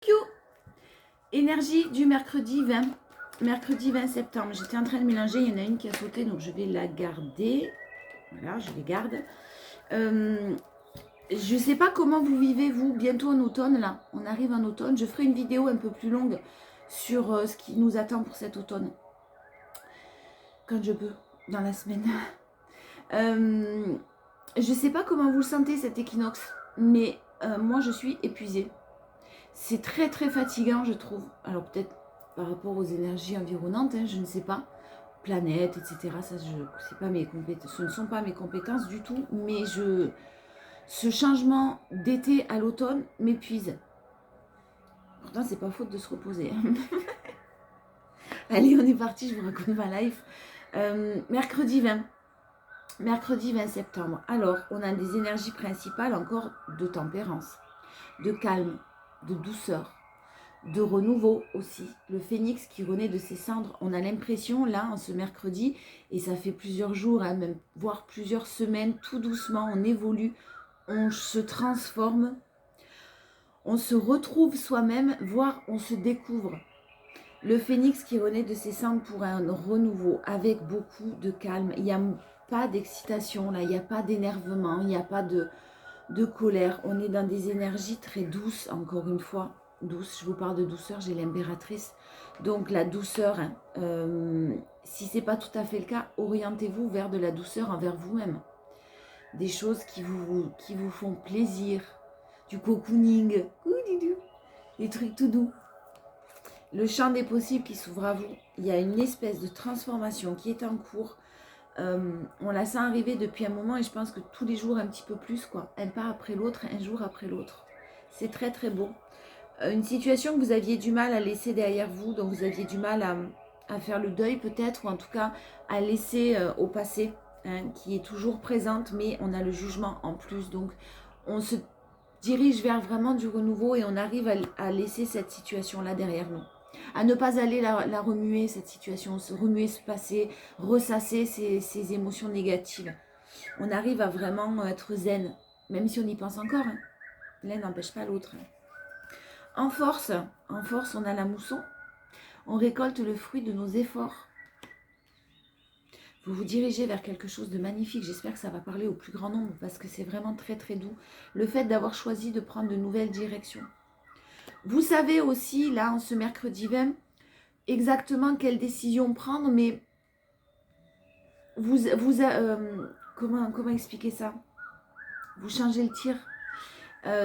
Q. Énergie du mercredi 20 septembre. J'étais en train de mélanger, il y en a une qui a sauté, donc je vais la garder. Voilà, je les garde. Je ne sais pas comment vous vivez, vous, bientôt en automne, là. On arrive en automne. Je ferai une vidéo un peu plus longue sur ce qui nous attend pour cet automne. Quand je peux, dans la semaine. Je ne sais pas comment vous le sentez, cet équinoxe, mais moi, je suis épuisée. C'est très très fatigant, je trouve. Alors peut-être par rapport aux énergies environnantes, hein, je ne sais pas, planète, etc. Ça, c'est pas mes compétences, ce ne sont pas mes compétences du tout. Mais ce changement d'été à l'automne m'épuise. Pourtant, c'est pas faute de se reposer. Hein. Allez, on est parti. Je vous raconte ma life. Mercredi 20 septembre. Alors, on a des énergies principales encore de tempérance, de calme, de douceur, de renouveau aussi. Le phénix qui renaît de ses cendres. On a l'impression, là, en ce mercredi, et ça fait plusieurs jours, hein, même voire plusieurs semaines, tout doucement, on évolue, on se transforme, on se retrouve soi-même, voire on se découvre. Le phénix qui renaît de ses cendres pour un renouveau, avec beaucoup de calme. Il n'y a pas d'excitation, là, il n'y a pas d'énervement, il n'y a pas de colère. On est dans des énergies très douces, encore une fois. Douce, je vous parle de douceur, j'ai l'impératrice. Donc la douceur, hein, si ce n'est pas tout à fait le cas, orientez-vous vers de la douceur envers vous-même. Des choses qui vous font plaisir, du cocooning, des trucs tout doux. Le champ des possibles qui s'ouvre à vous. Il y a une espèce de transformation qui est en cours. On la sent arriver depuis un moment et je pense que tous les jours un petit peu plus, quoi. Un pas après l'autre, un jour après l'autre. C'est très très beau. Une situation que vous aviez du mal à laisser derrière vous, dont vous aviez du mal à faire le deuil peut-être, ou en tout cas à laisser au passé, hein, qui est toujours présente, mais on a le jugement en plus. Donc on se dirige vers vraiment du renouveau et on arrive à laisser cette situation-là derrière nous. À ne pas aller la remuer, cette situation, se remuer ce passé, ressasser ces émotions négatives. On arrive à vraiment être zen, même si on y pense encore. Hein. L'un n'empêche pas l'autre. En force, on a la mousson. On récolte le fruit de nos efforts. Vous vous dirigez vers quelque chose de magnifique. J'espère que ça va parler au plus grand nombre parce que c'est vraiment très très doux. Le fait d'avoir choisi de prendre de nouvelles directions. Vous savez aussi, là, en ce mercredi 20, exactement quelle décision prendre, mais comment expliquer ça? Vous changez le tir.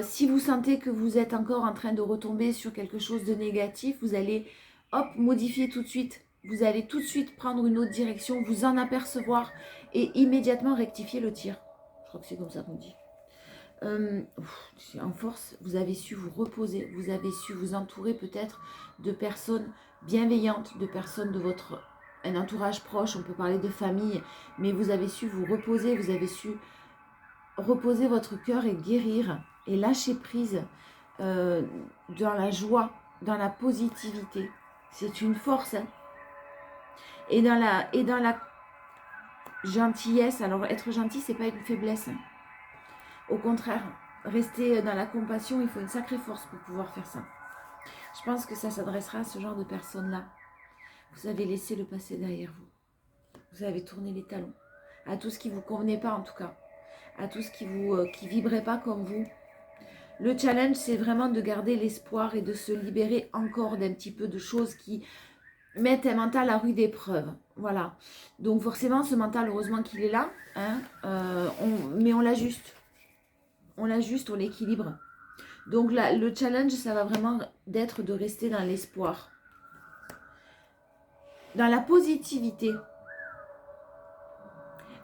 Si vous sentez que vous êtes encore en train de retomber sur quelque chose de négatif, vous allez, hop, modifier tout de suite. Vous allez tout de suite prendre une autre direction, vous en apercevoir et immédiatement rectifier le tir. Je crois que c'est comme ça qu'on dit. En force, vous avez su vous reposer, vous avez su vous entourer peut-être de personnes bienveillantes, de personnes de un entourage proche, on peut parler de famille, mais vous avez su vous reposer, vous avez su reposer votre cœur et guérir et lâcher prise dans la joie, dans la positivité. C'est une force. Hein. Et dans la gentillesse, alors être gentil, c'est pas une faiblesse. Hein. Au contraire, rester dans la compassion, il faut une sacrée force pour pouvoir faire ça. Je pense que ça s'adressera à ce genre de personnes-là. Vous avez laissé le passé derrière vous. Vous avez tourné les talons. À tout ce qui ne vous convenait pas en tout cas. À tout ce qui qui vibrait pas comme vous. Le challenge, c'est vraiment de garder l'espoir et de se libérer encore d'un petit peu de choses qui mettent un mental à rude épreuve. Voilà. Donc forcément, ce mental, heureusement qu'il est là. Hein, mais on l'ajuste. On l'ajuste, on l'équilibre. Donc là, le challenge, ça va vraiment d'être de rester dans l'espoir. Dans la positivité.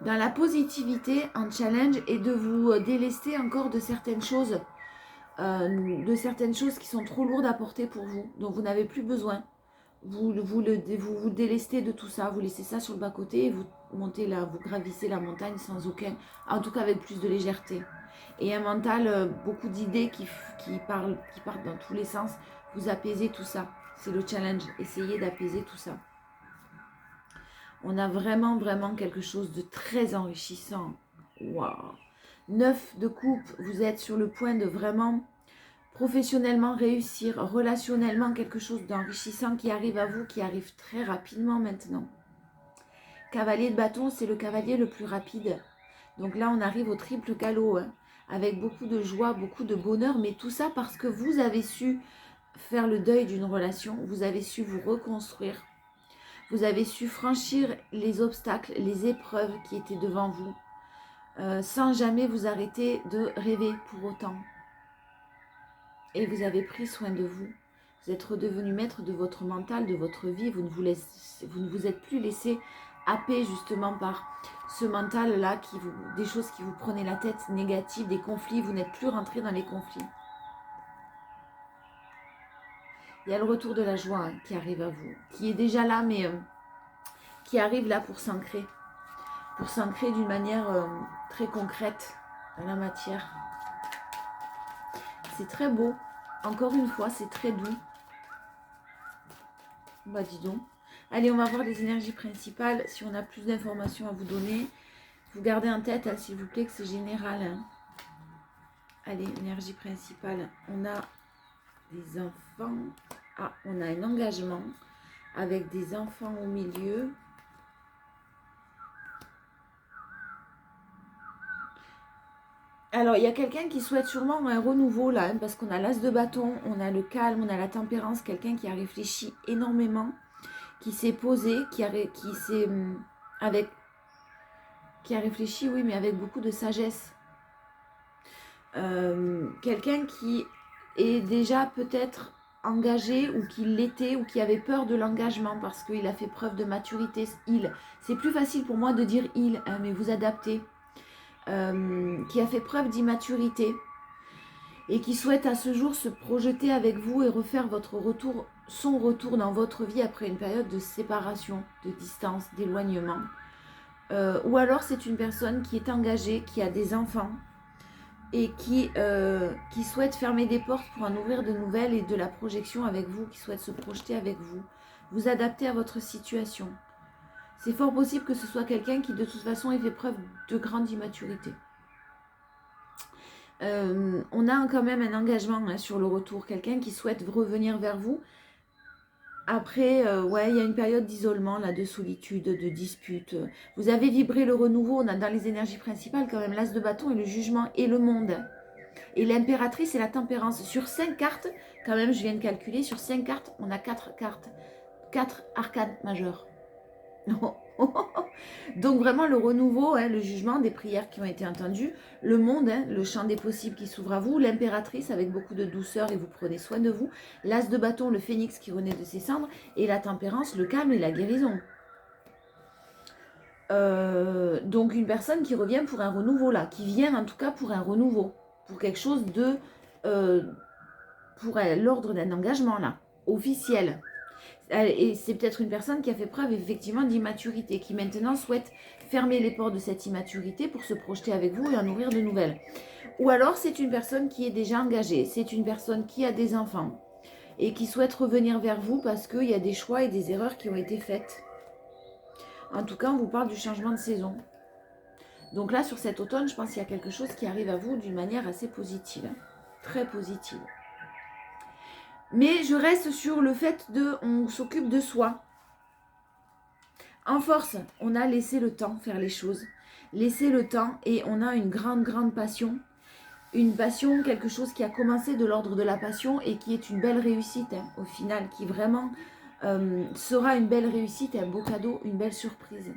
Dans la positivité, en challenge, et de vous délester encore de certaines choses. Qui sont trop lourdes à porter pour vous, dont vous n'avez plus besoin. Vous délestez de tout ça, vous laissez ça sur le bas-côté et vous montez là, vous gravissez la montagne sans aucun, en tout cas avec plus de légèreté. Et un mental, beaucoup d'idées qui partent dans tous les sens, vous apaisez tout ça. C'est le challenge, essayez d'apaiser tout ça. On a vraiment, vraiment quelque chose de très enrichissant. Waouh! 9 de coupe, vous êtes sur le point de vraiment professionnellement réussir, relationnellement quelque chose d'enrichissant qui arrive à vous, qui arrive très rapidement maintenant. Cavalier de bâton, c'est le cavalier le plus rapide. Donc là, on arrive au triple galop, hein, avec beaucoup de joie, beaucoup de bonheur, mais tout ça parce que vous avez su faire le deuil d'une relation, vous avez su vous reconstruire, vous avez su franchir les obstacles, les épreuves qui étaient devant vous, sans jamais vous arrêter de rêver pour autant. Et vous avez pris soin de vous. Vous êtes redevenu maître de votre mental, de votre vie. Vous ne vous êtes plus laissé happer justement par ce mental-là, des choses qui vous prenaient la tête, négatives, des conflits. Vous n'êtes plus rentré dans les conflits. Il y a le retour de la joie, hein, qui arrive à vous, qui est déjà là, mais qui arrive là pour s'ancrer d'une manière très concrète dans la matière. C'est très beau. Encore une fois, c'est très doux. Bah dis donc. Allez, on va voir les énergies principales. Si on a plus d'informations à vous donner, vous gardez en tête, hein, s'il vous plaît, que c'est général. Hein. Allez, énergie principale. On a des enfants. Ah, on a un engagement avec des enfants au milieu. Alors, il y a quelqu'un qui souhaite sûrement un renouveau là, hein, parce qu'on a l'as de bâton, on a le calme, on a la tempérance, quelqu'un qui a réfléchi énormément, qui s'est posé, qui a réfléchi, oui, mais avec beaucoup de sagesse. Quelqu'un qui est déjà peut-être engagé, ou qui l'était, ou qui avait peur de l'engagement, parce qu'il a fait preuve de maturité. C'est plus facile pour moi de dire il, hein, mais vous adaptez. Qui a fait preuve d'immaturité et qui souhaite à ce jour se projeter avec vous et refaire son retour dans votre vie après une période de séparation, de distance, d'éloignement. Ou alors c'est une personne qui est engagée, qui a des enfants et qui souhaite fermer des portes pour en ouvrir de nouvelles et de la projection avec vous, qui souhaite se projeter avec vous, vous adapter à votre situation. C'est fort possible que ce soit quelqu'un qui de toute façon ait fait preuve de grande immaturité. On a quand même un engagement, hein, sur le retour. Quelqu'un qui souhaite revenir vers vous. Après, ouais, il y a une période d'isolement, là, de solitude, de dispute. Vous avez vibré le renouveau. On a dans les énergies principales quand même l'as de bâton et le jugement et le monde. Et l'impératrice et la tempérance. Sur 5 cartes, quand même, je viens de calculer, sur 5 cartes, on a 4 cartes. 4 arcanes majeures. Donc vraiment le renouveau, hein, le jugement, des prières qui ont été entendues, le monde, hein, le champ des possibles qui s'ouvre à vous, l'impératrice avec beaucoup de douceur et vous prenez soin de vous, l'as de bâton, le phénix qui renaît de ses cendres, et la tempérance, le calme et la guérison. Donc une personne qui revient pour un renouveau là, qui vient en tout cas pour un renouveau, pour quelque chose de... pour l'ordre d'un engagement là, officiel. Et c'est peut-être une personne qui a fait preuve effectivement d'immaturité, qui maintenant souhaite fermer les portes de cette immaturité pour se projeter avec vous et en ouvrir de nouvelles. Ou alors c'est une personne qui est déjà engagée, c'est une personne qui a des enfants et qui souhaite revenir vers vous parce qu'il y a des choix et des erreurs qui ont été faites. En tout cas, on vous parle du changement de saison. Donc là, sur cet automne, je pense qu'il y a quelque chose qui arrive à vous d'une manière assez positive, hein, très positive. Mais je reste sur le fait on s'occupe de soi. En force, on a laissé le temps faire les choses. Laisser le temps et on a une grande, grande passion. Une passion, quelque chose qui a commencé de l'ordre de la passion et qui est une belle réussite, hein, au final. Qui vraiment sera une belle réussite, un beau cadeau, une belle surprise.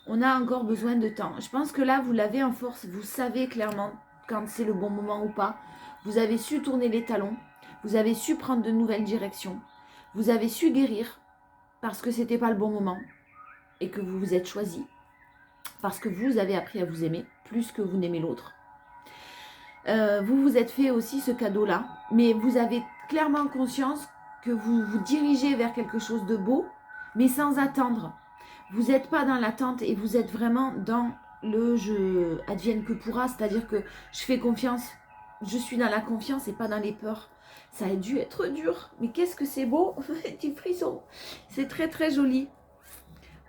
On a encore besoin de temps. Je pense que là, vous l'avez en force. Vous savez clairement quand c'est le bon moment ou pas. Vous avez su tourner les talons, vous avez su prendre de nouvelles directions, vous avez su guérir parce que ce n'était pas le bon moment et que vous vous êtes choisi, parce que vous avez appris à vous aimer plus que vous n'aimez l'autre. Vous vous êtes fait aussi ce cadeau-là, mais vous avez clairement conscience que vous vous dirigez vers quelque chose de beau, mais sans attendre. Vous n'êtes pas dans l'attente et vous êtes vraiment dans le « je advienne que pourra », c'est-à-dire que je fais confiance. Je suis dans la confiance et pas dans les peurs. Ça a dû être dur. Mais qu'est-ce que c'est beau. Petit frisson. C'est très très joli.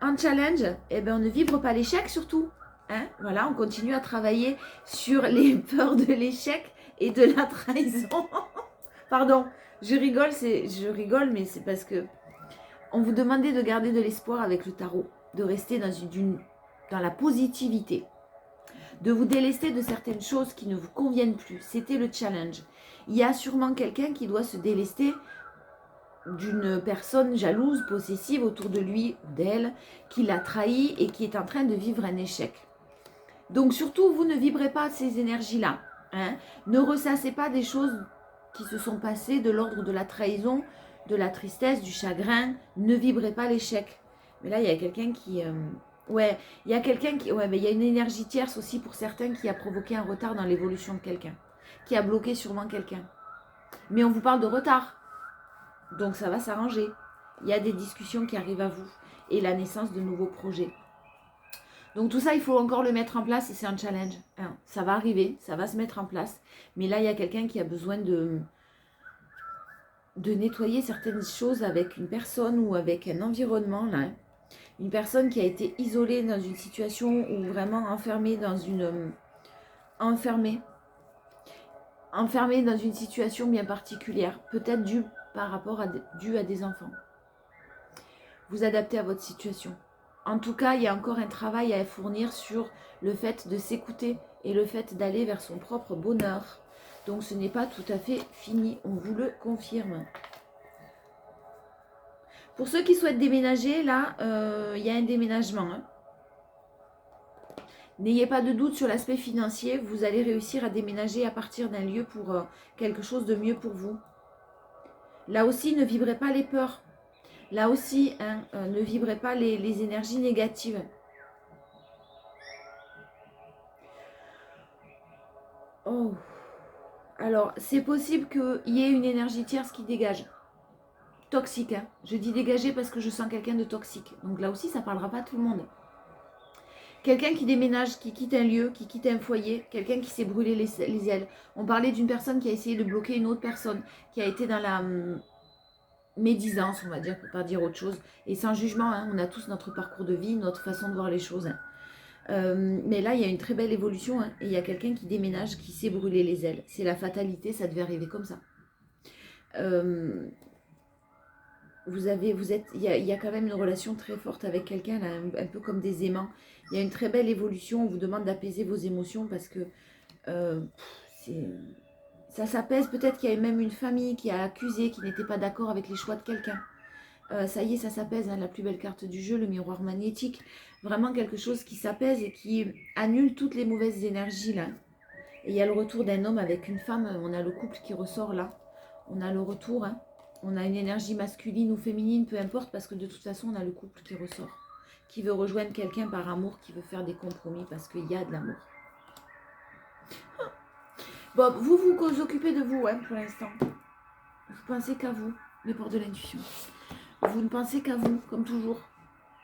En challenge, eh ben, on ne vibre pas l'échec surtout. Hein, voilà, on continue à travailler sur les peurs de l'échec et de la trahison. Pardon, je rigole, mais c'est parce que on vous demandait de garder de l'espoir avec le tarot, de rester dans la positivité, de vous délester de certaines choses qui ne vous conviennent plus. C'était le challenge. Il y a sûrement quelqu'un qui doit se délester d'une personne jalouse, possessive autour de lui ou d'elle, qui l'a trahi et qui est en train de vivre un échec. Donc surtout, vous ne vibrez pas ces énergies-là. Hein. Ne ressassez pas des choses qui se sont passées de l'ordre de la trahison, de la tristesse, du chagrin. Ne vibrez pas l'échec. Mais là, il y a quelqu'un qui... ouais, il y a quelqu'un qui... Ouais, mais il y a une énergie tierce aussi pour certains qui a provoqué un retard dans l'évolution de quelqu'un. Qui a bloqué sûrement quelqu'un. Mais on vous parle de retard. Donc ça va s'arranger. Il y a des discussions qui arrivent à vous. Et la naissance de nouveaux projets. Donc tout ça, il faut encore le mettre en place et c'est un challenge. Hein. Ça va arriver, ça va se mettre en place. Mais là, il y a quelqu'un qui a besoin de nettoyer certaines choses avec une personne ou avec un environnement. Là. Une personne qui a été isolée dans une situation ou vraiment enfermée dans une... enfermée dans une situation bien particulière. Peut-être due à des enfants. Vous adaptez à votre situation. En tout cas, il y a encore un travail à fournir sur le fait de s'écouter et le fait d'aller vers son propre bonheur. Donc ce n'est pas tout à fait fini, on vous le confirme. Pour ceux qui souhaitent déménager, là, il y a un déménagement. Hein. N'ayez pas de doute sur l'aspect financier, vous allez réussir à déménager à partir d'un lieu pour quelque chose de mieux pour vous. Là aussi, ne vibrez pas les peurs. Là aussi, hein, ne vibrez pas les énergies négatives. Oh. Alors, c'est possible qu'il y ait une énergie tierce qui dégage. Toxique, hein. Je dis dégager parce que je sens quelqu'un de toxique. Donc là aussi, ça ne parlera pas à tout le monde. Quelqu'un qui déménage, qui quitte un lieu, qui quitte un foyer, quelqu'un qui s'est brûlé les ailes. On parlait d'une personne qui a essayé de bloquer une autre personne, qui a été dans la... médisance, on va dire, pour pas dire autre chose, et sans jugement, hein, on a tous notre parcours de vie, notre façon de voir les choses. Hein. Mais là, il y a une très belle évolution, hein, et il y a quelqu'un qui déménage, qui s'est brûlé les ailes. C'est la fatalité, ça devait arriver comme ça. Il y a quand même une relation très forte avec quelqu'un, là, un peu comme des aimants. Il y a une très belle évolution, on vous demande d'apaiser vos émotions parce que ça s'apaise. Peut-être qu'il y a même une famille qui a accusé, qui n'était pas d'accord avec les choix de quelqu'un. Ça y est, ça s'apaise, hein, la plus belle carte du jeu, le miroir magnétique. Vraiment quelque chose qui s'apaise et qui annule toutes les mauvaises énergies là. Et il y a le retour d'un homme avec une femme, on a le couple qui ressort là. On a le retour, hein. On a une énergie masculine ou féminine, peu importe, parce que de toute façon, on a le couple qui ressort. Qui veut rejoindre quelqu'un par amour, qui veut faire des compromis parce qu'il y a de l'amour. Bon, vous occupez de vous, hein, pour l'instant. Vous pensez qu'à vous, les portes de l'intuition. Vous ne pensez qu'à vous, comme toujours.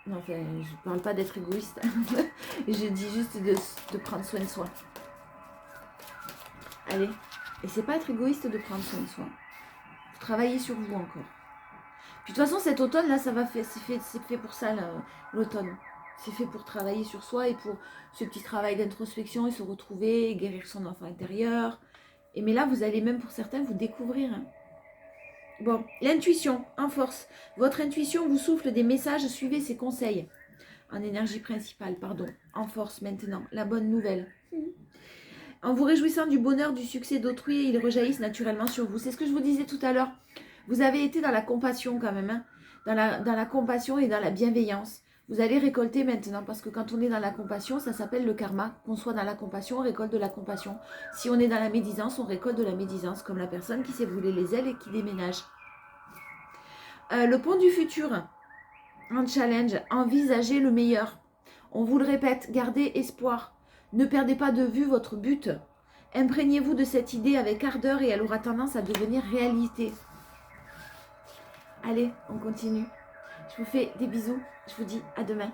Non, enfin, je ne parle pas d'être égoïste. Je dis juste de prendre soin de soi. Allez. Et c'est pas être égoïste de prendre soin de soi. Vous travaillez sur vous encore. Puis de toute façon, cet automne, là, c'est fait pour ça, l'automne. C'est fait pour travailler sur soi et pour ce petit travail d'introspection et se retrouver, guérir son enfant intérieur. Et mais là, vous allez même pour certains vous découvrir. Hein. Bon, l'intuition, en force. Votre intuition vous souffle des messages, suivez ses conseils. En énergie principale, pardon. En force maintenant, la bonne nouvelle. En vous réjouissant du bonheur, du succès d'autrui, ils rejaillissent naturellement sur vous. C'est ce que je vous disais tout à l'heure. Vous avez été dans la compassion quand même, hein, dans la compassion et dans la bienveillance. Vous allez récolter maintenant, parce que quand on est dans la compassion, ça s'appelle le karma. Qu'on soit dans la compassion, on récolte de la compassion. Si on est dans la médisance, on récolte de la médisance, comme la personne qui s'est brûlé les ailes et qui déménage. Le pont du futur, un challenge, envisagez le meilleur. On vous le répète, gardez espoir. Ne perdez pas de vue votre but. Imprégnez-vous de cette idée avec ardeur et elle aura tendance à devenir réalité. Allez, on continue. Je vous fais des bisous. Je vous dis à demain.